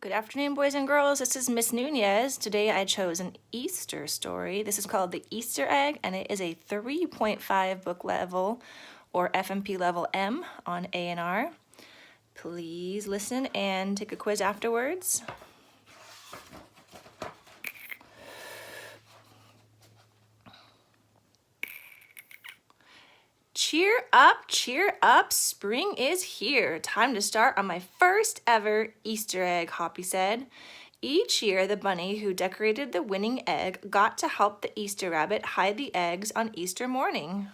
Good afternoon, boys and girls. This is Miss Nunez. Today I chose an Easter story. This is called The Easter Egg, and it is a 3.5 book level or FMP level M on A&R. Please listen and take a quiz afterwards. Cheer up, spring is here. Time to start on my first ever Easter egg, Hoppy said. Each year, the bunny who decorated the winning egg got to help the Easter rabbit hide the eggs on Easter morning.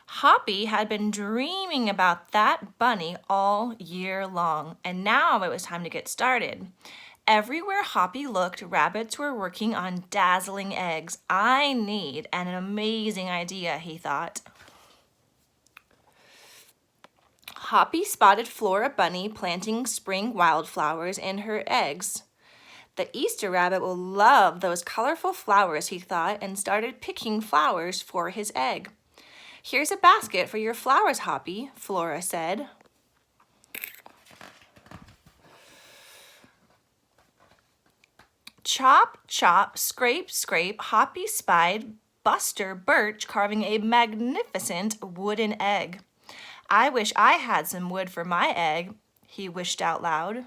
Hoppy had been dreaming about that bunny all year long, and now it was time to get started. Everywhere Hoppy looked, rabbits were working on dazzling eggs. I need an amazing idea, he thought. Hoppy spotted Flora Bunny planting spring wildflowers in her eggs. The Easter rabbit will love those colorful flowers, he thought, and started picking flowers for his egg. Here's a basket for your flowers, Hoppy, Flora said. Chop, chop, scrape, scrape, Hoppy spied Buster Birch carving a magnificent wooden egg. I wish I had some wood for my egg, he wished out loud.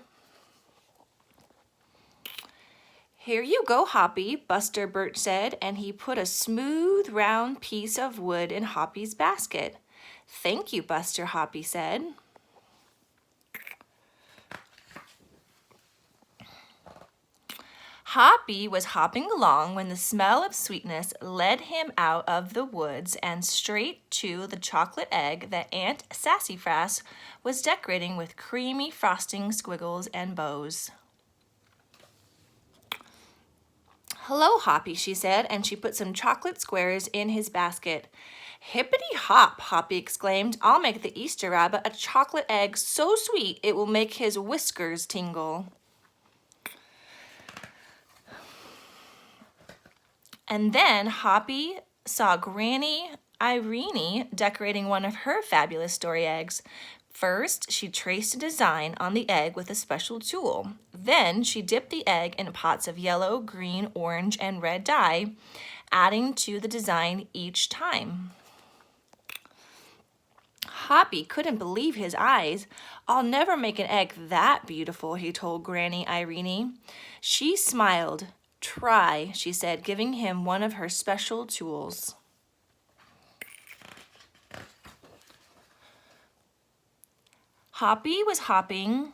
Here you go, Hoppy, Buster Birch said, and he put a smooth, round piece of wood in Hoppy's basket. Thank you, Buster, Hoppy said. Hoppy was hopping along when the smell of sweetness led him out of the woods and straight to the chocolate egg that Aunt Sassafras was decorating with creamy frosting, squiggles, and bows. Hello, Hoppy, she said, and she put some chocolate squares in his basket. Hippity hop, Hoppy exclaimed. I'll make the Easter rabbit a chocolate egg so sweet it will make his whiskers tingle. And then Hoppy saw Granny Irene decorating one of her fabulous story eggs. First, she traced a design on the egg with a special tool. Then she dipped the egg in pots of yellow, green, orange, and red dye, adding to the design each time. Hoppy couldn't believe his eyes. I'll never make an egg that beautiful, he told Granny Irene. She smiled. Try, she said, giving him one of her special tools. Hoppy was hopping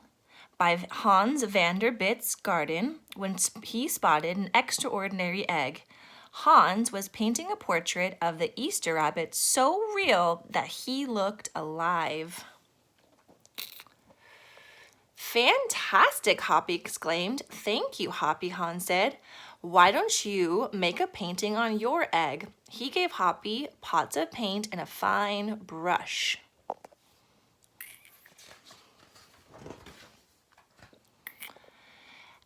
by Hans Vanderbitt's garden when he spotted an extraordinary egg. Hans was painting a portrait of the Easter rabbit so real that he looked alive. Fantastic, Hoppy exclaimed. Thank you, Hoppy, Hans said. Why don't you make a painting on your egg? He gave Hoppy pots of paint and a fine brush.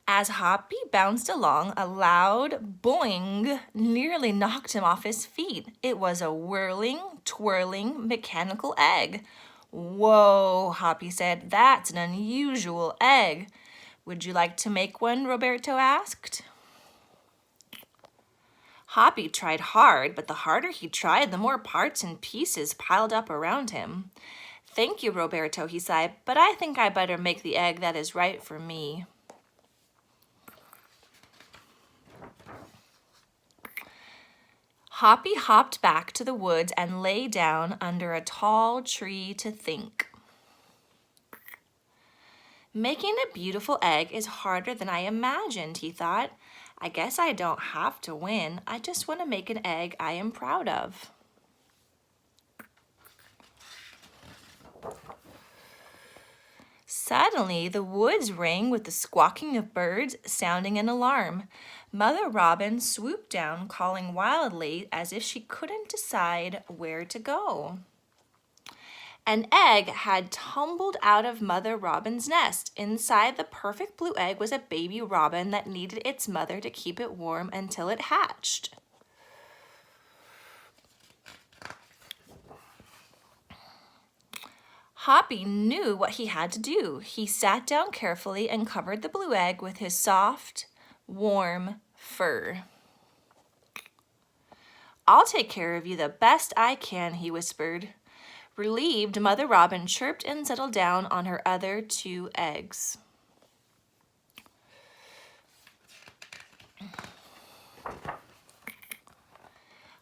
As Hoppy bounced along, a loud boing nearly knocked him off his feet. It was a whirling, twirling, mechanical egg. Whoa, Hoppy said, that's an unusual egg. Would you like to make one? Roberto asked. Hoppy tried hard, but the harder he tried, the more parts and pieces piled up around him. Thank you, Roberto, he sighed, but I think I better make the egg that is right for me. Hoppy hopped back to the woods and lay down under a tall tree to think. Making a beautiful egg is harder than I imagined, he thought. I guess I don't have to win. I just want to make an egg I am proud of. Suddenly, the woods rang with the squawking of birds, sounding an alarm. Mother Robin swooped down, calling wildly as if she couldn't decide where to go. An egg had tumbled out of Mother Robin's nest. Inside the perfect blue egg was a baby robin that needed its mother to keep it warm until it hatched. Hoppy knew what he had to do. He sat down carefully and covered the blue egg with his soft, warm fur. "I'll take care of you the best I can," he whispered. Relieved, Mother Robin chirped and settled down on her other 2 eggs.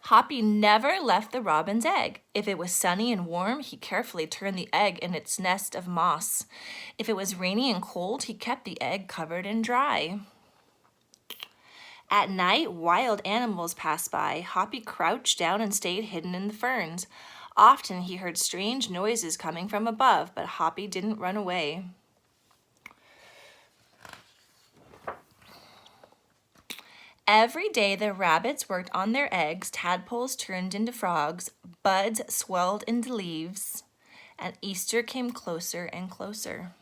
Hoppy never left the robin's egg. If it was sunny and warm, he carefully turned the egg in its nest of moss. If it was rainy and cold, he kept the egg covered and dry. At night, wild animals passed by. Hoppy crouched down and stayed hidden in the ferns. Often he heard strange noises coming from above, but Hoppy didn't run away. Every day the rabbits worked on their eggs, tadpoles turned into frogs, buds swelled into leaves, and Easter came closer and closer.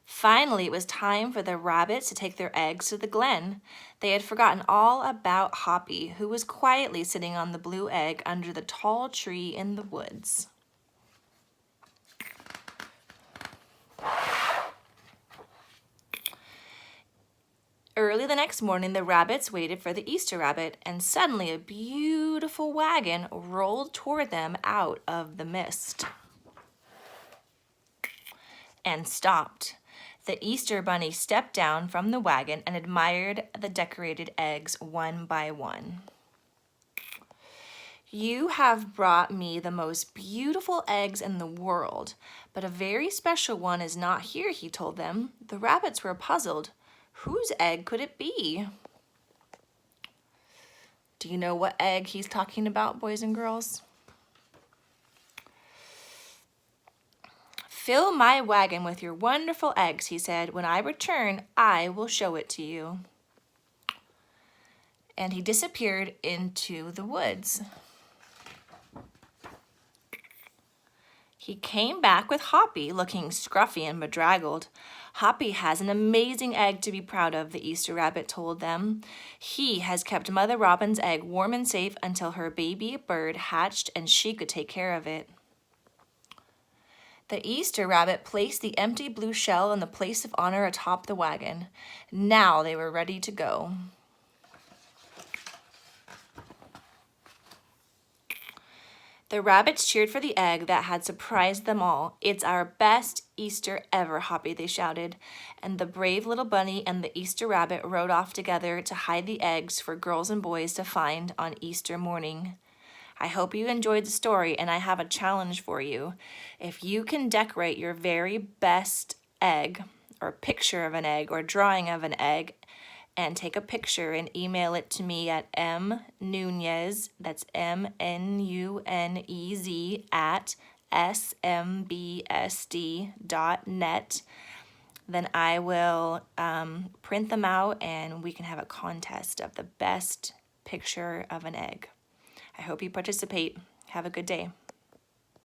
Finally, it was time for the rabbits to take their eggs to the glen. They had forgotten all about Hoppy, who was quietly sitting on the blue egg under the tall tree in the woods. Early the next morning, the rabbits waited for the Easter rabbit, and suddenly a beautiful wagon rolled toward them out of the mist and stopped. The Easter bunny stepped down from the wagon and admired the decorated eggs one by one. "You have brought me the most beautiful eggs in the world, but a very special one is not here," he told them. The rabbits were puzzled. Whose egg could it be? Do you know what egg he's talking about, boys and girls? "Fill my wagon with your wonderful eggs," he said. "When I return, I will show it to you." And he disappeared into the woods. He came back with Hoppy, looking scruffy and bedraggled. "Hoppy has an amazing egg to be proud of," the Easter rabbit told them. "He has kept Mother Robin's egg warm and safe until her baby bird hatched and she could take care of it." The Easter rabbit placed the empty blue shell in the place of honor atop the wagon. Now they were ready to go. The rabbits cheered for the egg that had surprised them all. "It's our best Easter ever, Hoppy," they shouted. And the brave little bunny and the Easter rabbit rode off together to hide the eggs for girls and boys to find on Easter morning. I hope you enjoyed the story, and I have a challenge for you. If you can decorate your very best egg, or picture of an egg, or drawing of an egg, and take a picture and email it to me at mnunez, that's MNUNEZ, at smbsd.net, then I will print them out and we can have a contest of the best picture of an egg. I hope you participate. Have a good day.